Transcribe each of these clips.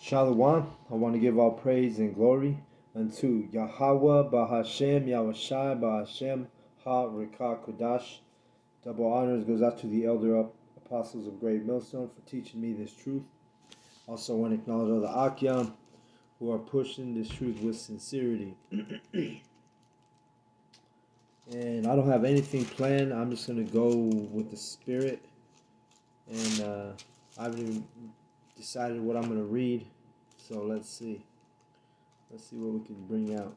Shalom. I want to give all praise and glory unto Yahweh Bahashem Yahushai Bahashem Ha Rekah Kodash. Double honors goes out to the elder apostles of Great Millstone for teaching me this truth. Also want to acknowledge all the Akyam who are pushing this truth with sincerity. And I don't have anything planned. I'm just going to go with the Spirit. And I haven't even decided what I'm going to read. So let's see. Let's see what we can bring out.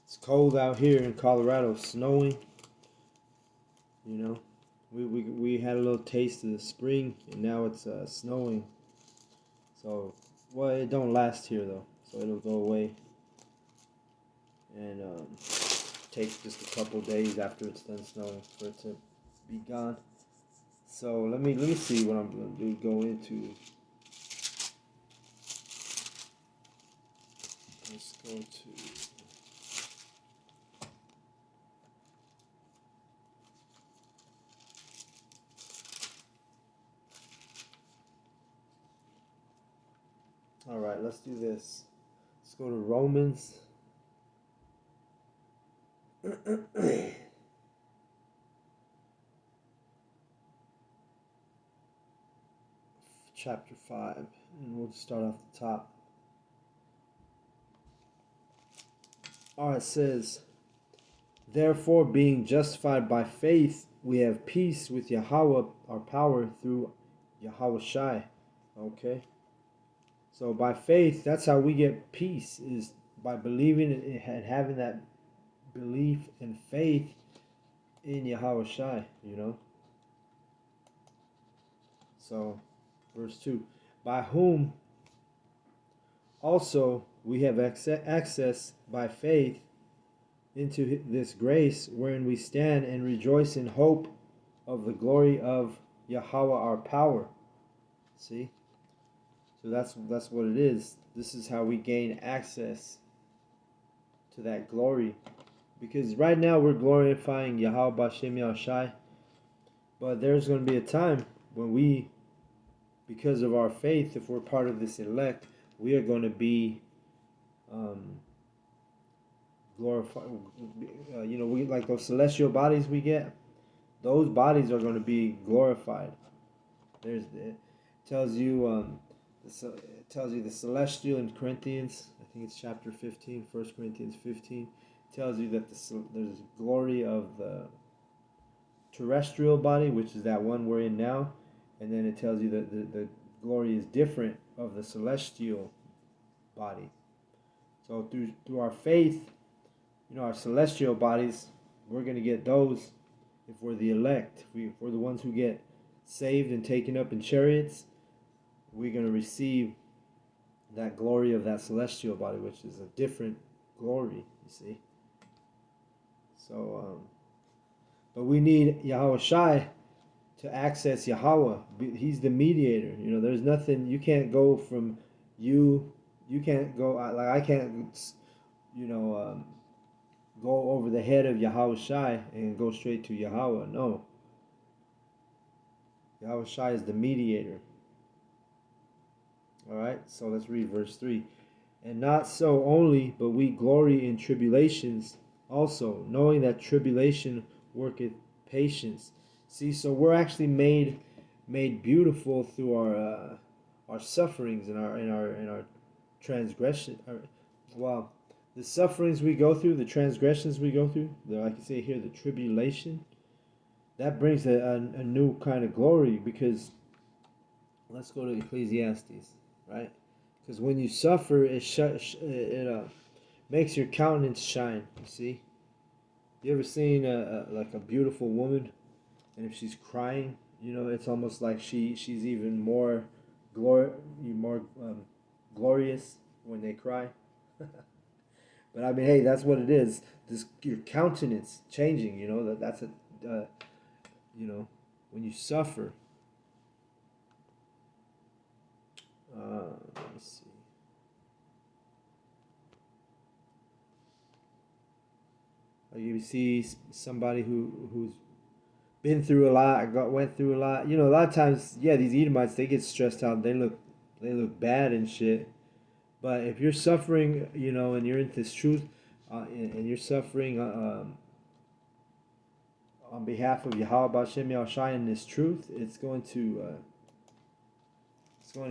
It's cold out here in Colorado, snowing. You know, we had a little taste of the spring, and now it's snowing. So, well, it don't last here though, so it'll go away and take just a couple days after it's done snowing for it to be gone. So let me see what I'm gonna do. Go into. Let's go to. All right, let's do this. Let's go to Romans. Chapter 5, and we'll start off the top. Alright, it says, therefore, being justified by faith, we have peace with Yahweh, our power, through Yahweh Shai. Okay? So by faith, that's how we get peace, is by believing and having that belief and faith in Yahweh Shai, you know? So, verse 2, by whom also we have access by faith into this grace wherein we stand and rejoice in hope of the glory of Yahweh our power. See? So that's what it is. This is how we gain access to that glory. Because right now we're glorifying Yahweh Bashem Yahushai, but there's going to be a time when we, because of our faith, if we're part of this elect, we are going to be glorified. We like those celestial bodies we get. Those bodies are going to be glorified. It tells you the celestial in Corinthians. I think it's chapter 15, 1 Corinthians 15. Tells you that there's glory of the terrestrial body, which is that one we're in now, and then it tells you that the glory is different of the celestial body. So through our faith, our celestial bodies, we're going to get those if we're the elect. If we're the ones who get saved and taken up in chariots, we're going to receive that glory of that celestial body, which is a different glory, you see. So, but we need Yahweh Shai to access Yahweh. He's the mediator. There's nothing, you can't go from you can't go, like I can't, go over the head of Yahweh Shai and go straight to Yahweh. No. Yahweh Shai is the mediator. Alright, so let's read verse 3. And not so only, but we glory in tribulations also, knowing that tribulation worketh patience. See, so we're actually made beautiful through our sufferings and our transgression. The sufferings we go through, the transgressions we go through, like you say here, the tribulation, that brings a new kind of glory. Because let's go to Ecclesiastes, right? Because when you suffer, it makes your countenance shine. You see, you ever seen like a beautiful woman, and if she's crying, it's almost like she's even more glorious when they cry. But I mean, hey, that's what it is. Your countenance changing. That's when you suffer. Let me see. You see somebody who's been through a lot. Went through a lot. You know, a lot of times, yeah, these Edomites, they get stressed out. They look bad and shit. But if you're suffering, you know, and you're into this truth, and you're suffering on behalf of Yahweh Bashem Yahushai in this truth, it's going to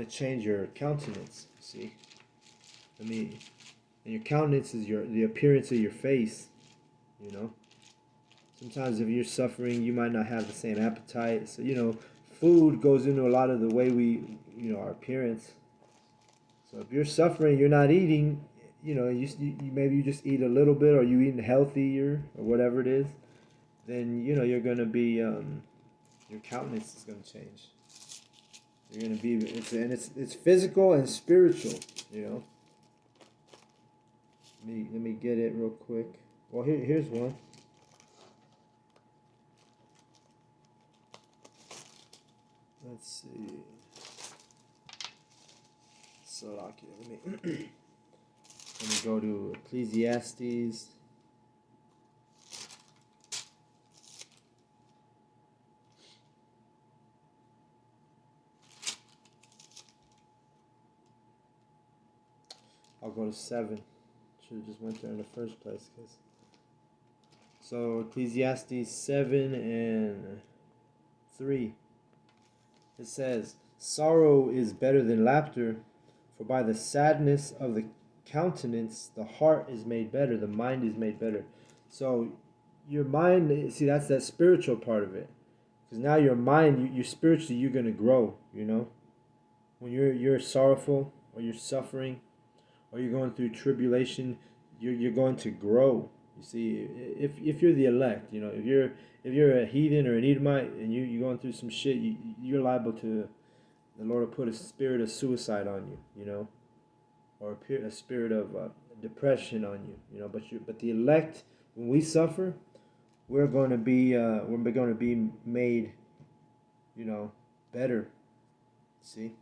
change your countenance. See, I mean, and your countenance is the appearance of your face. You know, sometimes if you're suffering, you might not have the same appetite. So you know, food goes into a lot of the way our appearance. So if you're suffering, you're not eating. You know, maybe you just eat a little bit, or you eating healthier, or whatever it is. Then you know you're gonna be your countenance is gonna change. You're gonna be it's physical and spiritual. You know. Let me get it real quick. Well, here's one. Let's see. Salakia. Let me go to Ecclesiastes. I'll go to 7. Should have just went there in the first place. So Ecclesiastes 7 and 3. It says, "Sorrow is better than laughter, for by the sadness of the countenance the heart is made better, the mind is made better." So your mind, see, that's that spiritual part of it. Because now your mind, you spiritually, you're going to grow, you know. When you're sorrowful, or you're suffering, or you're going through tribulation, you're going to grow. You see, if you're the elect, you know, if you're a heathen or an Edomite and you're going through some shit, you're liable to the Lord will put a spirit of suicide on you, you know, or a spirit of depression on you, you know. But the elect, when we suffer, we're going to be made, you know, better. See.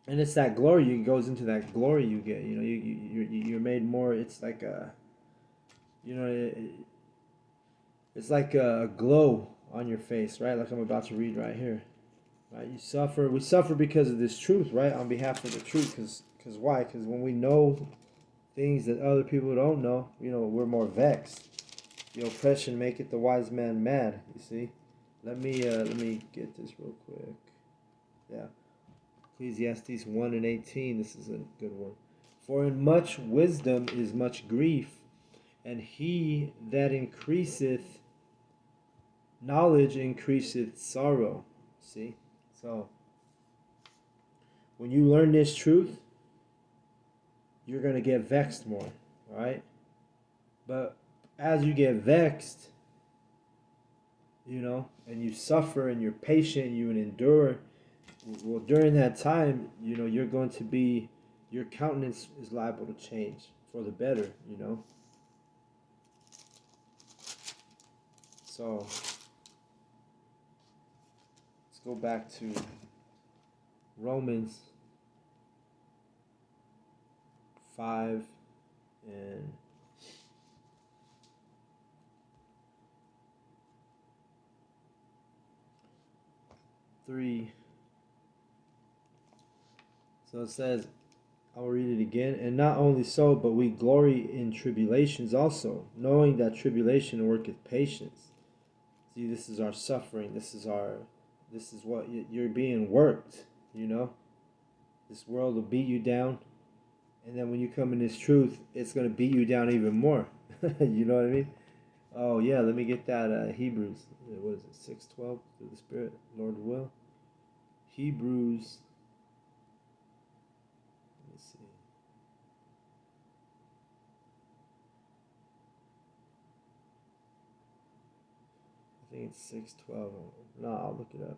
And it's that glory. It goes into that glory you get. You know, you're made more. It's like you know, it's like a glow on your face, right? Like I'm about to read right here. Right? You suffer. We suffer because of this truth, right? On behalf of the truth. Because why? Because when we know things that other people don't know, you know, we're more vexed. The oppression maketh the wise man mad. You see. Let me get this real quick. Yeah. Ecclesiastes 1 and 18, this is a good one. "For in much wisdom is much grief, and he that increaseth knowledge increaseth sorrow." See? So, when you learn this truth, you're going to get vexed more, right? But as you get vexed, you know, and you suffer and you're patient, you endure, well, during that time, you know, your countenance is liable to change for the better, you know. So, let's go back to Romans 5 and 3. So it says, I'll read it again. "And not only so, but we glory in tribulations also, knowing that tribulation worketh patience." See, this is our suffering. This is what you're being worked, you know. This world will beat you down. And then when you come in this truth, it's going to beat you down even more. You know what I mean? Oh, yeah, let me get that Hebrews. What is it? 6:12 through the Spirit, Lord will. Hebrews. Let me see. I think it's 6:12. No, I'll look it up.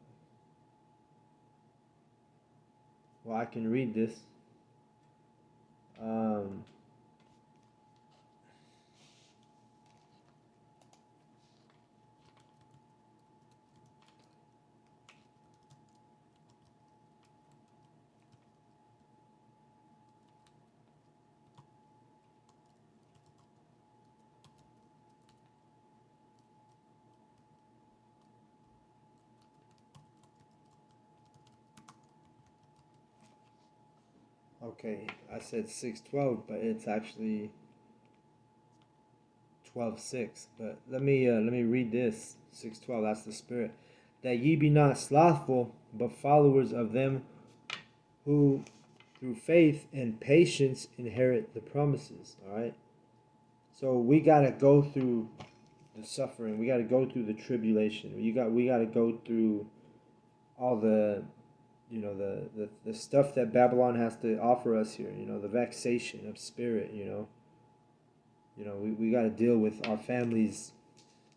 Well, I can read this. Okay, I said 6:12, but it's actually 12:6. But let me read this 6:12. That's the Spirit. That ye be not slothful, but followers of them who through faith and patience inherit the promises. All right. So we gotta go through the suffering. We gotta go through the tribulation. We gotta go through all the the stuff that Babylon has to offer us here. The vexation of spirit. We got to deal with our families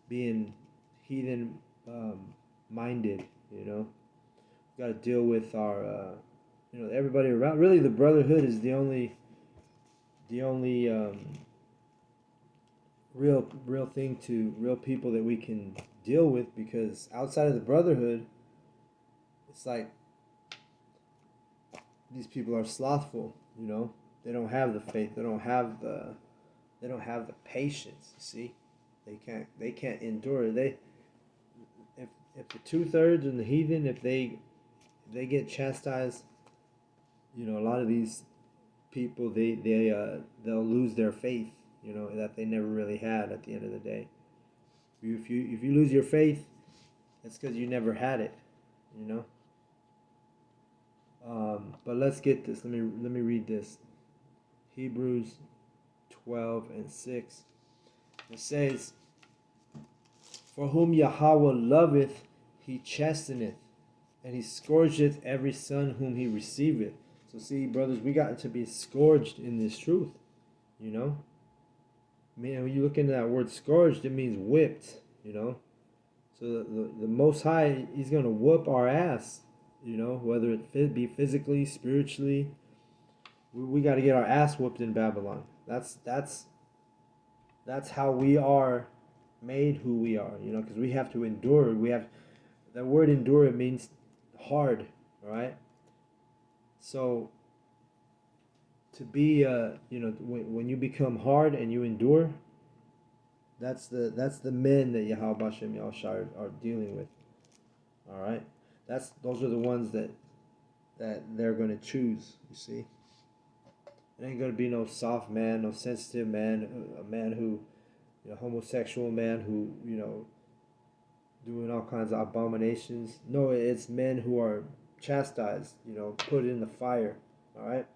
being heathen minded. We got to deal with our everybody around. Really, the brotherhood is the only real thing to real people that we can deal with, because outside of the brotherhood, it's like these people are slothful. They don't have the faith. They don't have the patience. You see, they can't endure. If the 2/3 and the heathen, if they get chastised, a lot of these people they'll lose their faith. That they never really had at the end of the day. If you lose your faith, it's because you never had it. You know. But let's get this. Let me read this. Hebrews 12:6. It says, "For whom Yahweh loveth, he chasteneth, and he scourgeth every son whom he receiveth." So see, brothers, we got to be scourged in this truth. Man, when you look into that word scourged, it means whipped. So the Most High, he's going to whoop our ass. Whether it be physically, spiritually. We got to get our ass whooped in Babylon. That's how we are made who we are. Because we have to endure. That word endure. It means hard. All right. So to be when you become hard and you endure, that's the men that Yahweh Hashem Yahushua are dealing with. All right. Those are the ones that they're going to choose. You see. It ain't going to be no soft man, no sensitive man, a man who, homosexual man who, doing all kinds of abominations. No, it's men who are chastised, put in the fire. All right?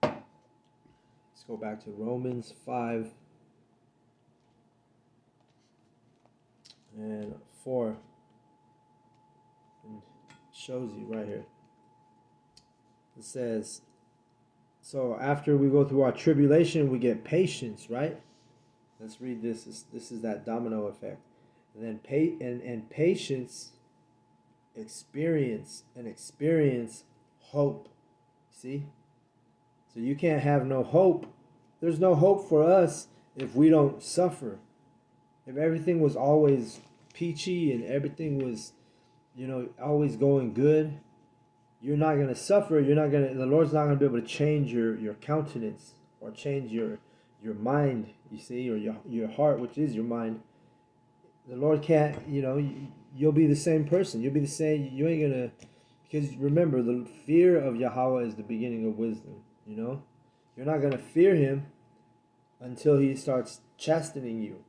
Let's go back to Romans 5 and 4. And it shows you right here. It says, so after we go through our tribulation, we get patience, right? Let's read this. This is that domino effect. And then patience, experience hope. See? So you can't have no hope. There's no hope for us if we don't suffer. If everything was always peachy and everything was, always going good, you're not going to suffer. The Lord's not going to be able to change your countenance or change your mind, you see, or your heart, which is your mind. The Lord can't, you'll be the same person. You'll be the same. You ain't going to, because remember, the fear of Yahweh is the beginning of wisdom, You're not going to fear him until he starts chastening you,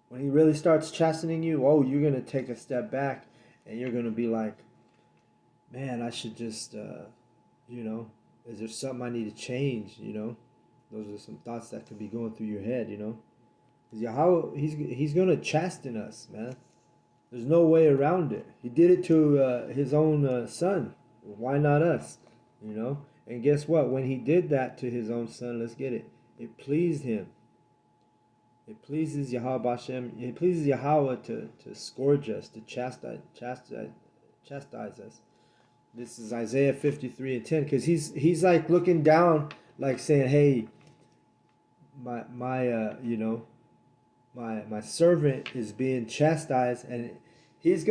When he really starts chastening you, you're going to take a step back and you're going to be like, man, I should just, is there something I need to change, Those are some thoughts that could be going through your head, Because Yahweh, he's going to chasten us, man. There's no way around it. He did it to his own son. Why not us, And guess what? When he did that to his own son, let's get it. It pleased him. It pleases Yahweh Hashem. It pleases Yahweh to scourge us, to chastise us. This is Isaiah 53:10, because he's like looking down, like saying, "Hey, my servant is being chastised, and he'll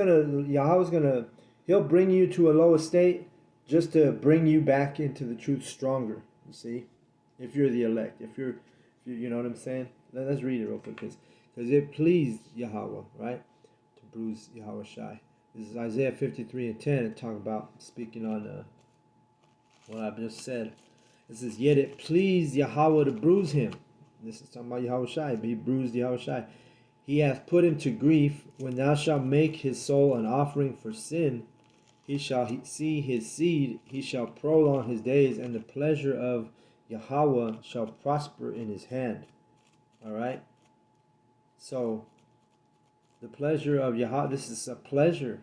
bring you to a low estate just to bring you back into the truth stronger." You see, if you're the elect, if you know what I'm saying. Let's read it real quick, because it pleased Yahweh, right, to bruise Yahweh Shai. This is Isaiah 53:10. It talk about speaking on what I've just said. It says, "Yet it pleased Yahweh to bruise him." This is talking about Yahushai, but he bruised Yahushai. "He hath put him to grief. When thou shalt make his soul an offering for sin, he shall see his seed. He shall prolong his days, and the pleasure of Yahweh shall prosper in his hand." All right. So the pleasure of Yahweh. This is a pleasure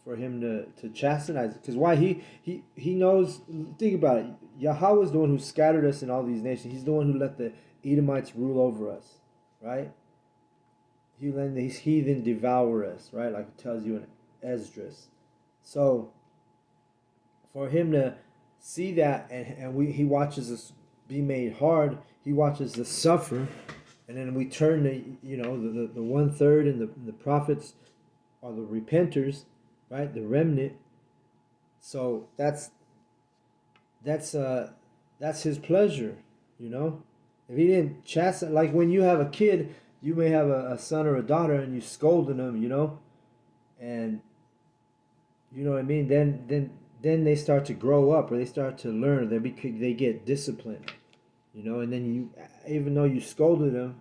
for him to chastise. Because why he knows. Think about it. Yahweh is the one who scattered us in all these nations. He's the one who let the Edomites rule over us, right? He let these heathen devour us, right? Like it tells you in Esdras. So for him to see that, he watches us be made hard. He watches us suffer, and then we turn to the 1/3 and the prophets are the repenters, right? The remnant. So that's his pleasure, you know. If he didn't chastise, like when you have a kid, you may have a son or a daughter, and you scolding them, and you know what I mean. Then they start to grow up, or they start to learn. They get disciplined, and then you, even though you scolded them,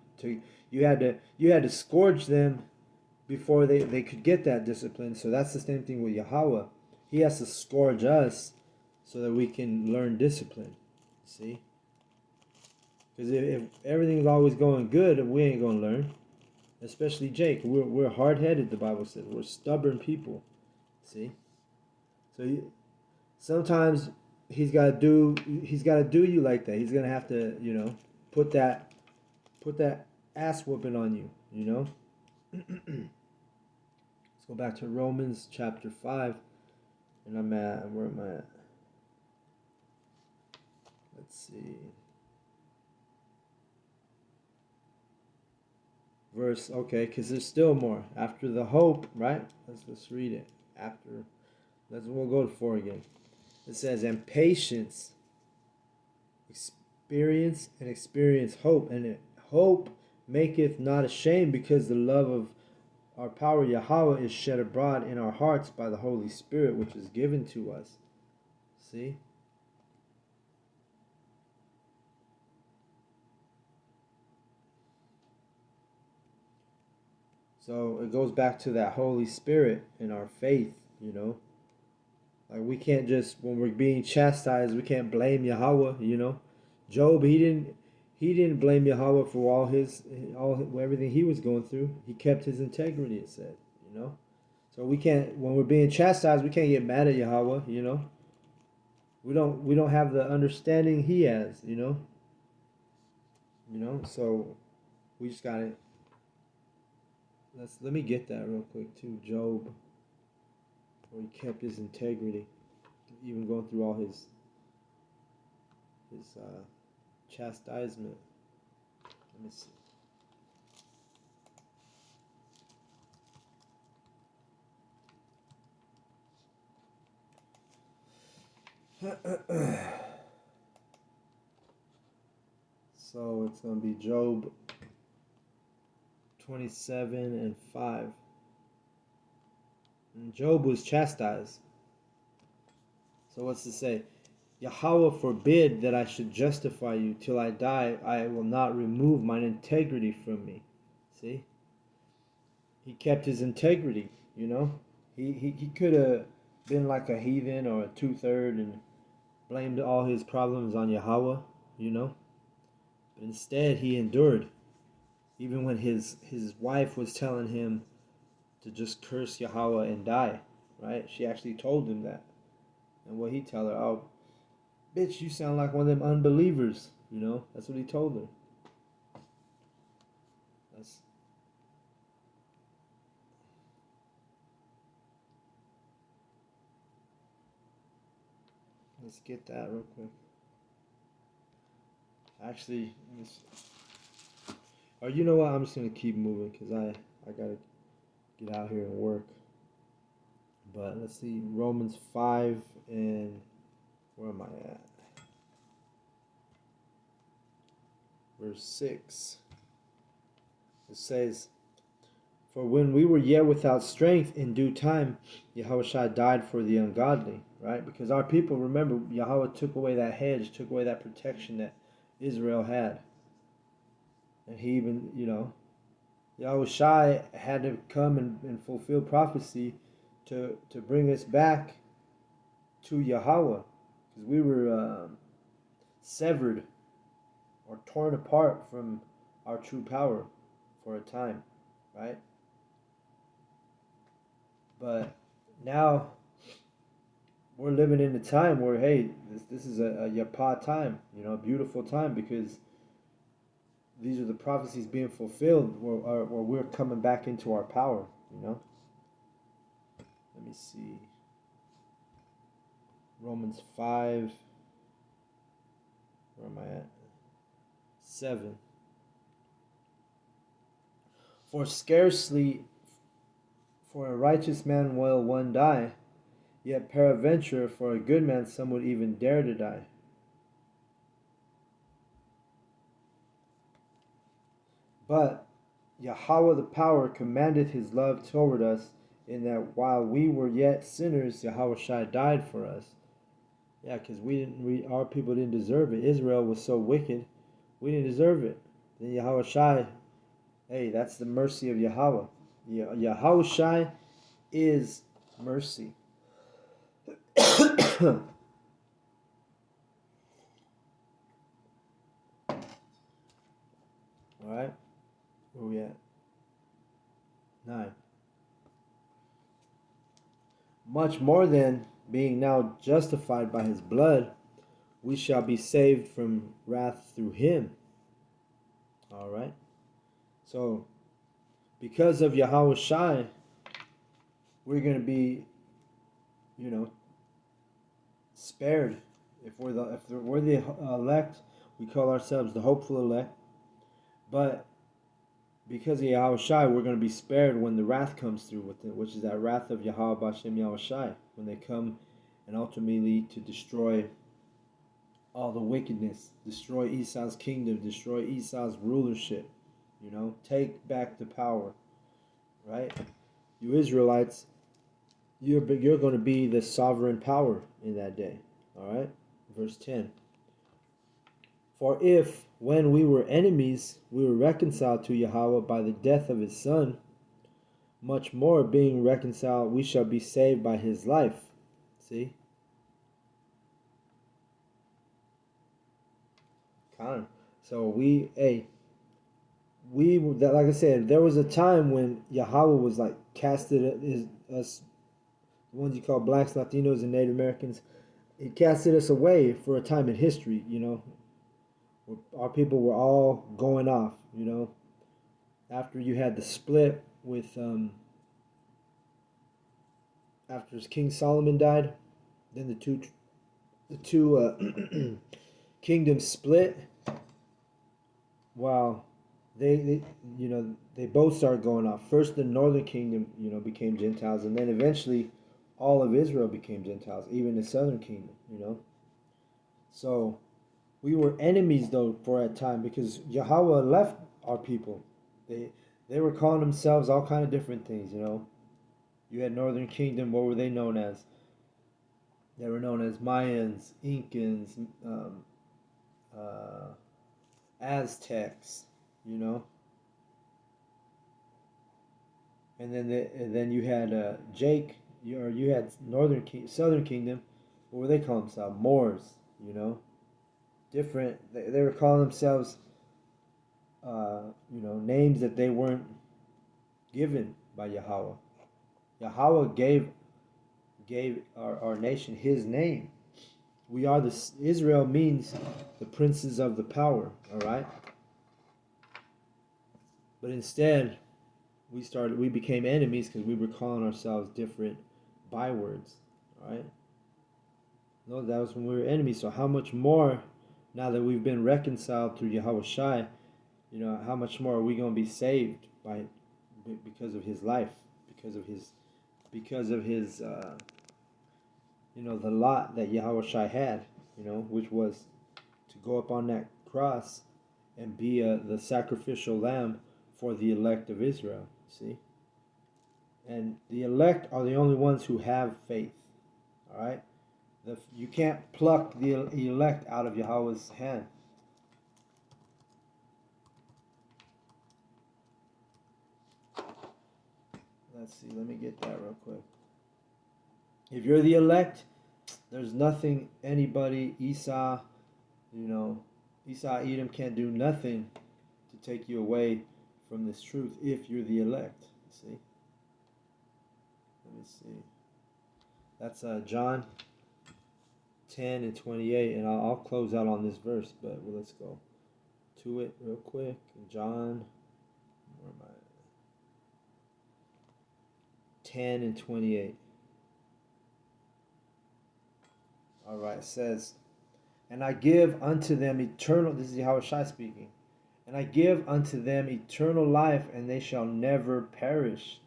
you had to scourge them before they could get that discipline. So that's the same thing with Yahweh. He has to scourge us so that we can learn discipline. See? Because if everything's always going good, we ain't going to learn. Especially Jake. We're hard-headed, the Bible says. We're stubborn people. See? So sometimes he's got to do you like that. He's going to have to, put that ass whooping on you, Let's go back to Romans chapter 5. And where am I at? Let's see. Verse, okay, because there's still more. After the hope, right? Let's read it. We'll go to 4 again. It says, "And patience, experience hope. And hope maketh not ashamed, because the love of our power Yahweh is shed abroad in our hearts by the Holy Spirit, which is given to us." See? So it goes back to that Holy Spirit in our faith, Like we can't just, when we're being chastised, we can't blame Yahweh, Job, he didn't blame Yahweh for everything he was going through. He kept his integrity, it said, So we can't, when we're being chastised, we can't get mad at Yahweh, We don't have the understanding he has, So we just got it. Let me get that real quick too. Job, where he kept his integrity, even going through all his chastisement. Let me see. So it's going to be Job 27:5. And Job was chastised. So what's to say? "Yahweh forbid that I should justify you. Till I die, I will not remove mine integrity from me." See? He kept his integrity, He could have been like a heathen or a 2/3 and blamed all his problems on Yahweh, But instead he endured. Even when his wife was telling him to just curse Yahweh and die, right? She actually told him that. And what he tell her? "Oh, bitch, you sound like one of them unbelievers." That's what he told her. Let's get that real quick. Actually, or you know what? I'm just gonna keep moving because I gotta get out here and work. But let's see, Romans 5 and where am I at? Verse 6. It says, For when we were yet without strength, in due time, Yahweh died for the ungodly, right? Because our people, remember, Yahweh took away that hedge, took away that protection that Israel had. And he even, Yahweh had to come and fulfill prophecy to bring us back to Yahweh. Because we were severed or torn apart from our true power for a time, right? But now we're living in a time where, hey, this is a Yapa time, a beautiful time, because these are the prophecies being fulfilled where we're coming back into our power, Let me see. Romans 5. Where am I at? 7. For scarcely for a righteous man will one die, yet peradventure for a good man some would even dare to die. But Yahweh the power commandeth his love toward us, in that while we were yet sinners, Yahweh died for us. Yeah, because our people didn't deserve it. Israel was so wicked, we didn't deserve it. Then Yahweh, hey, that's the mercy of Yahweh. Yahweh is mercy. All right, where we at? 9. Much more than, being now justified by his blood, we shall be saved from wrath through him. All right. So, because of Yahweh we're going to be, spared. If we're the elect, we call ourselves the hopeful elect. But because of Yahweh we're going to be spared when the wrath comes through with it, which is that wrath of Yahweh Bashem Yahweh, when they come and ultimately to destroy all the wickedness, destroy Esau's kingdom, destroy Esau's rulership, take back the power, right? You Israelites, you're going to be the sovereign power in that day, all right? Verse 10. For if, when we were enemies, we were reconciled to Yahweh by the death of his Son, much more, being reconciled, we shall be saved by his life. See? So like I said, there was a time when Yahweh was like casted us, the ones you call blacks, Latinos, and Native Americans. He casted us away for a time in history, Our people were all going off, After you had the split with, after King Solomon died, then the two kingdoms split. Wow. They both started going off. First, the northern kingdom, became Gentiles, and then eventually, all of Israel became Gentiles, even the southern kingdom, So, we were enemies though for a time because Yahweh left our people. They were calling themselves all kind of different things, You had northern kingdom. What were they known as? They were known as Mayans, Incans, Aztecs, And then you had Jake, you had Southern Kingdom. What were they calling themselves? Moors, Different. They were calling themselves, names that they weren't given by Yahweh. Yahweh gave our nation his name. We are Israel means the princes of the power, all right? But instead, we became enemies because we were calling ourselves different bywords, all right? No, that was when we were enemies. So how much more, now that we've been reconciled through Yahweh how much more are we going to be saved because of his life, because of his the lot that Yahweh had, which was to go up on that cross and be the sacrificial lamb for the elect of Israel. See? And the elect are the only ones who have faith. All right? You can't pluck the elect out of Yahweh's hand. Let's see, let me get that real quick. If you're the elect, there's nothing anybody, Esau, Esau, Edom can't do nothing to take you away from this truth if you're the elect. See? Let me see. That's John 10 and 28, and I'll close out on this verse, but let's go to it real quick. John, where am I? 10 and 28. All right, it says, and I give unto them eternal, this is Yahushua speaking, and I give unto them eternal life, and they shall never perish,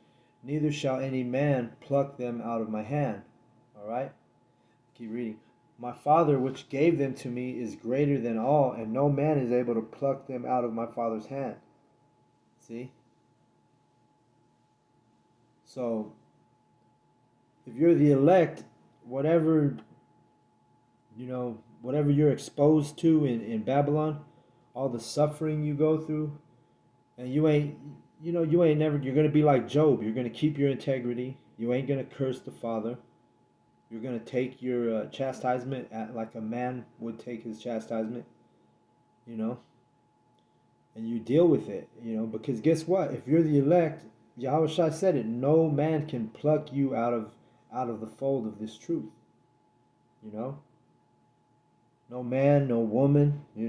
neither shall any man pluck them out of my hand. All right? Keep reading. My Father, which gave them to me, is greater than all, and no man is able to pluck them out of my Father's hand. See? So, if you're the elect, whatever you're exposed to in Babylon, all the suffering you go through, and you're going to be like Job. You're going to keep your integrity. You ain't going to curse the Father. You're going to take your chastisement like a man would take his chastisement, and you deal with it, because guess what? If you're the elect, Yahweh Shai said it, no man can pluck you out of the fold of this truth, No man, no woman, We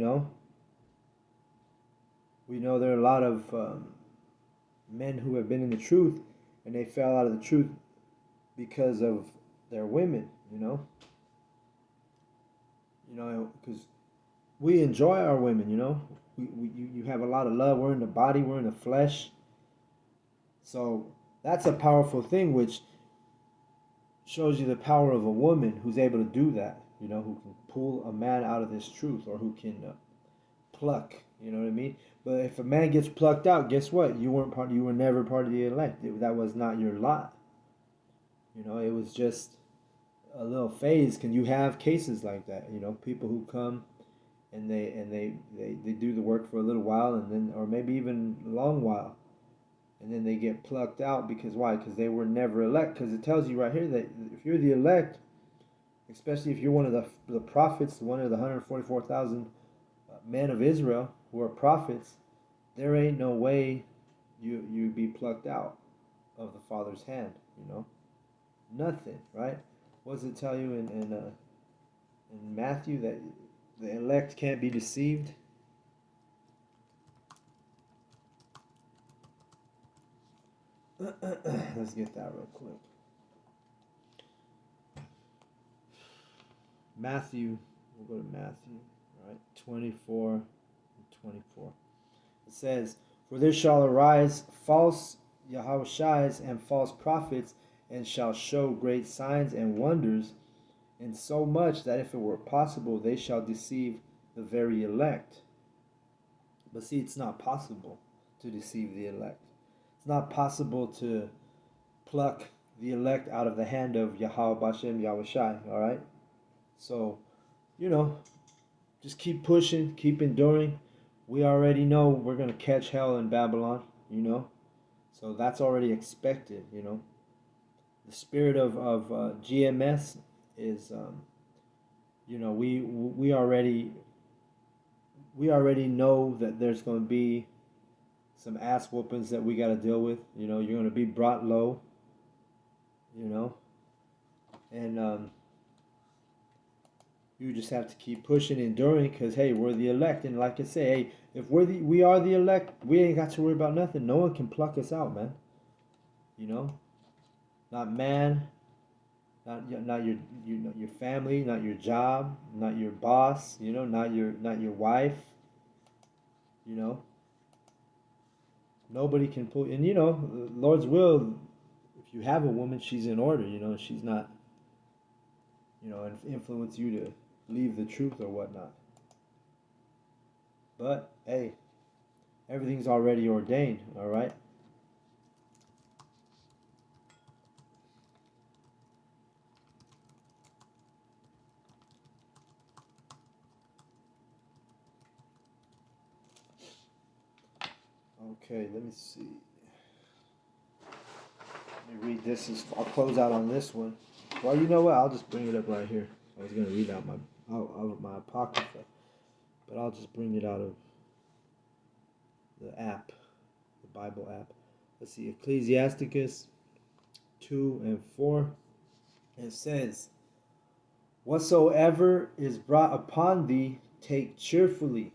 know there are a lot of men who have been in the truth, and they fell out of the truth because of their women, because we enjoy our women, you have a lot of love. We're in the body, we're in the flesh. So that's a powerful thing, which shows you the power of a woman who's able to do that, who can pull a man out of this truth, or who can pluck, you know what I mean? But if a man gets plucked out, guess what? You were never part of the elect. That was not your lot. It was just a little phase. Can you have cases like that? People who come and they do the work for a little while, and then, or maybe even a long while, and then they get plucked out. Because why? Because they were never elect. Because it tells you right here that if you're the elect, especially if you're one of the prophets, one of the 144,000 men of Israel who are prophets, there ain't no way you be plucked out of the Father's hand. Nothing, right? What does it tell you in Matthew, that the elect can't be deceived? Let's get that real quick. Matthew, we'll go to Matthew, right? 24 and 24. It says, for there shall arise false Yahushais and false prophets, and shall show great signs and wonders, and so much that if it were possible, they shall deceive the very elect. But see, it's not possible to deceive the elect. It's not possible to pluck the elect out of the hand of Yahweh Bashem Yahushai, all right? So, just keep pushing, keep enduring. We already know we're going to catch hell in Babylon, So that's already expected, The spirit of GMS is, we already know that there's going to be some ass whoopings that we got to deal with. You're going to be brought low, and you just have to keep pushing, enduring, because hey, we're the elect, and like I say, hey, if we are the elect, we ain't got to worry about nothing. No one can pluck us out, man. Not man, not your family, not your job, not your boss, not your wife, Nobody can pull. And Lord's will, if you have a woman, she's in order. She's not, influence you to leave the truth or whatnot. But hey, everything's already ordained. All right. Okay, let me see. Let me read this. I'll close out on this one. Well, you know what? I'll just bring it up right here. I was gonna read out out of my apocrypha, but I'll just bring it out of the app, the Bible app. Let's see, Ecclesiastes 2:4. It says, "Whatsoever is brought upon thee, take cheerfully,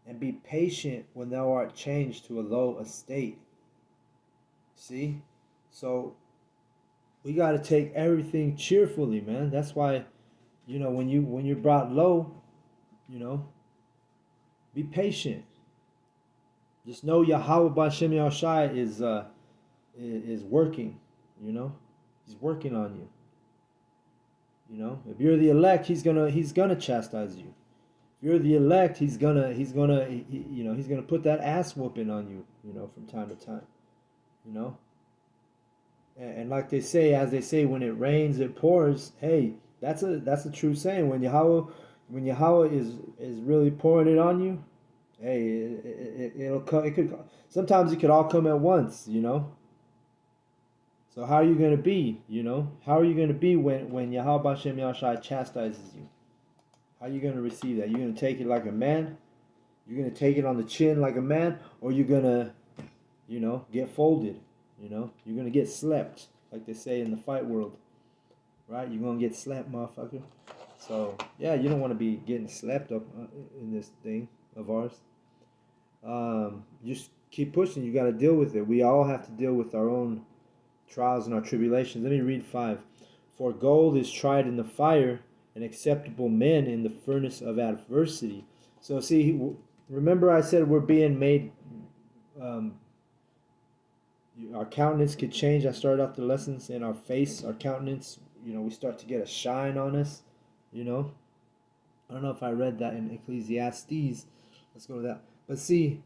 and be patient when thou art changed to a low estate." See, so we got to take everything cheerfully, man. That's why, when you're brought low, you know, be patient. Just know Yahweh B'Shem Yahushai is working. He's working on you. If you're the elect, he's gonna chastise you. If you're the elect, he's gonna put that ass whooping on you. From time to time. You know, and like they say, as they say, when it rains, it pours. Hey, that's a true saying. When Yahweh is really pouring it on you, hey, it'll come. It could sometimes it could all come at once. So how are you gonna be? How are you gonna be when Yahweh B'Shem Yahushai chastises you? How are you gonna receive that? You're gonna take it like a man. You're gonna take it on the chin like a man, or you're gonna, get folded. You're gonna get slept, like they say in the fight world, right? You're gonna get slept, motherfucker. So yeah, you don't want to be getting slept up in this thing of ours. Just keep pushing. You got to deal with it. We all have to deal with our own trials and our tribulations. Let me read 5. For gold is tried in the fire, and acceptable men in the furnace of adversity. So see, remember I said we're being made. Our countenance could change. I started off the lesson saying our face, our countenance. We start to get a shine on us. I don't know if I read that in Ecclesiastes. Let's go to that. But see,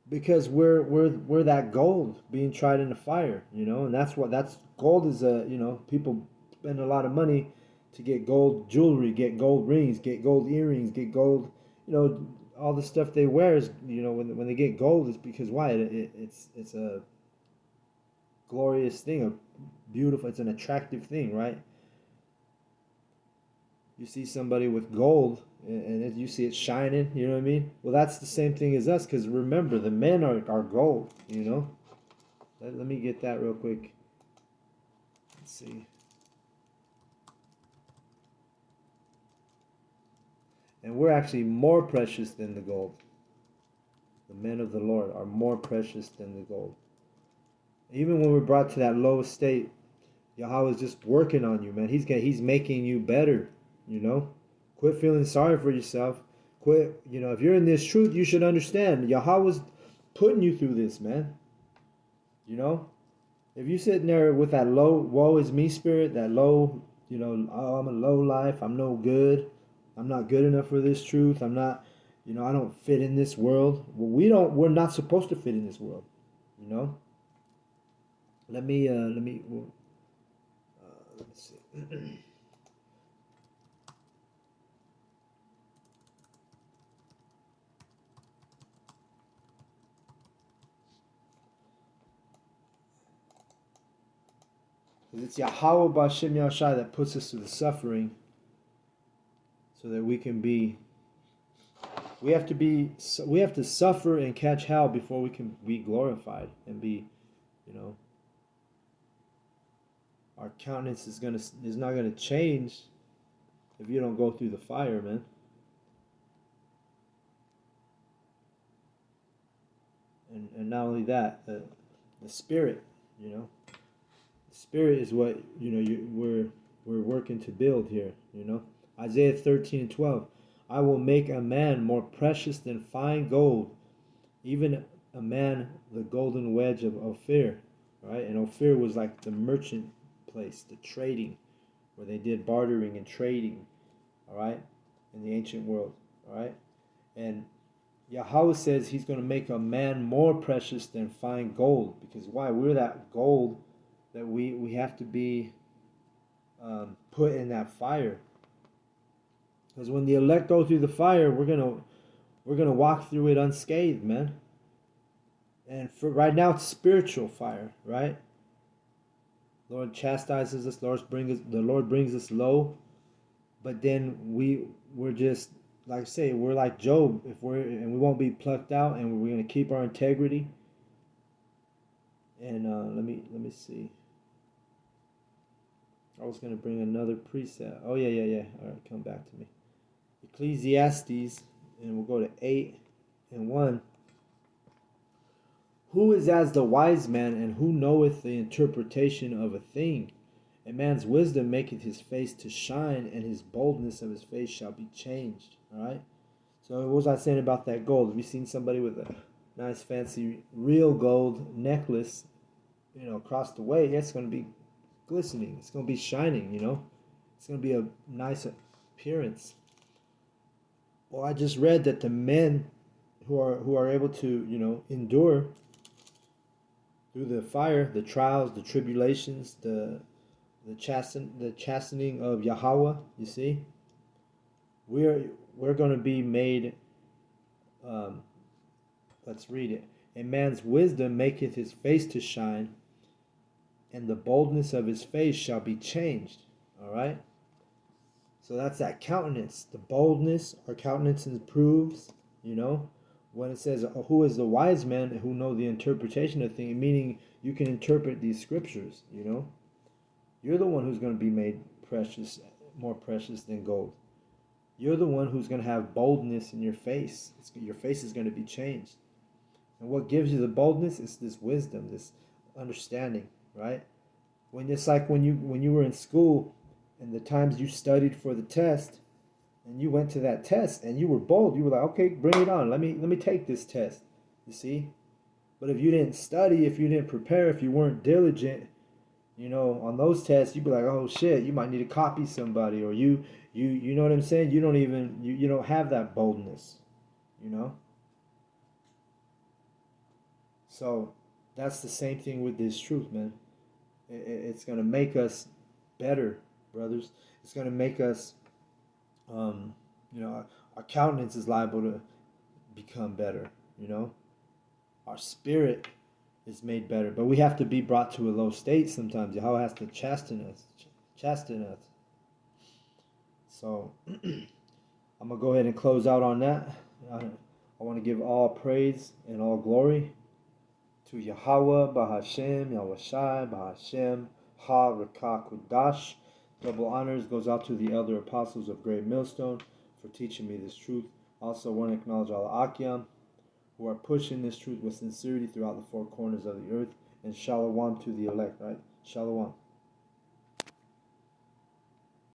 because we're that gold being tried in the fire, and that's gold is people spend a lot of money to get gold jewelry, get gold rings, get gold earrings, get gold, all the stuff they wear is, when they get gold, it's because why? It's a glorious thing, it's an attractive thing, right? You see somebody with gold and you see it shining, you know what I mean? Well, that's the same thing as us, because remember, the men are gold, Let me get that real quick. Let's see. And we're actually more precious than the gold. The men of the Lord are more precious than the gold. Even when we're brought to that low state, Yahweh is just working on you, man. He's making you better, Quit feeling sorry for yourself. Quit, if you're in this truth, you should understand Yahweh's putting you through this, man. If you're sitting there with that low, woe is me spirit, that low, oh, I'm a low life, I'm no good, I'm not good enough for this truth, I'm not, I don't fit in this world. Well, we're not supposed to fit in this world, Let me see. It's Yahweh B'Shem Yahushai that puts us through the suffering, so that we can be. We have to suffer and catch hell before we can be glorified and be, our countenance is not gonna change if you don't go through the fire, man. And not only that, the spirit, the spirit is what we're working to build here. Isaiah 13:12. I will make a man more precious than fine gold, even a man the golden wedge of Ophir, right? And Ophir was like the merchant place, the trading, where they did bartering and trading, all right, in the ancient world, all right. And Yahweh says he's going to make a man more precious than fine gold, because why? We're that gold that we have to be put in that fire. Because when the elect go through the fire, we're gonna walk through it unscathed, man. And for right now, it's spiritual fire, right? Lord chastises us. The Lord brings us low, but then we're just like I say, we're like Job. If we're and we won't be plucked out, and we're gonna keep our integrity. And let me see. I was gonna bring another precept. Oh yeah. All right, come back to me. Ecclesiastes, and we'll go to 8:1. Who is as the wise man, and who knoweth the interpretation of a thing? A man's wisdom maketh his face to shine, and his boldness of his face shall be changed. All right. So what was I saying about that gold? Have you seen somebody with a nice, fancy, real gold necklace, across the way? It's going to be glistening. It's going to be shining. It's going to be a nice appearance. Well, I just read that the men who are able to endure through the fire, the trials, the tribulations, the chastening of Yahweh. You see, we're going to be made. Um, let's read it. A man's wisdom maketh his face to shine, and the boldness of his face shall be changed. All right. So that's that countenance, the boldness. Our countenance improves. When it says, "Who is the wise man who know the interpretation of things?" Meaning you can interpret these scriptures. You're the one who's going to be made precious, more precious than gold. You're the one who's going to have boldness in your face. Your face is going to be changed. And what gives you the boldness is this wisdom, this understanding, right? It's like when you were in school, and the times you studied for the test, and you went to that test, and you were bold. You were like, okay, bring it on. Let me take this test. You see? But if you didn't study, if you didn't prepare, if you weren't diligent, on those tests, you'd be like, oh shit, you might need to copy somebody, or you know what I'm saying? You don't even you don't have that boldness, you know. So that's the same thing with this truth, man. It's gonna make us better, brothers. It's gonna make us, um, our countenance is liable to become better. Our spirit is made better, but we have to be brought to a low state sometimes. Yahweh has to chasten us. So I'm gonna go ahead and close out on that. I want to give all praise and all glory to Yahweh, Bahashem, Yahushai, Bahashem, Ha Rakah Kudash. Double honors goes out to the elder apostles of Great Millstone for teaching me this truth. Also want to acknowledge all the Akyam who are pushing this truth with sincerity throughout the four corners of the earth. And shalom to the elect, right? Shalom.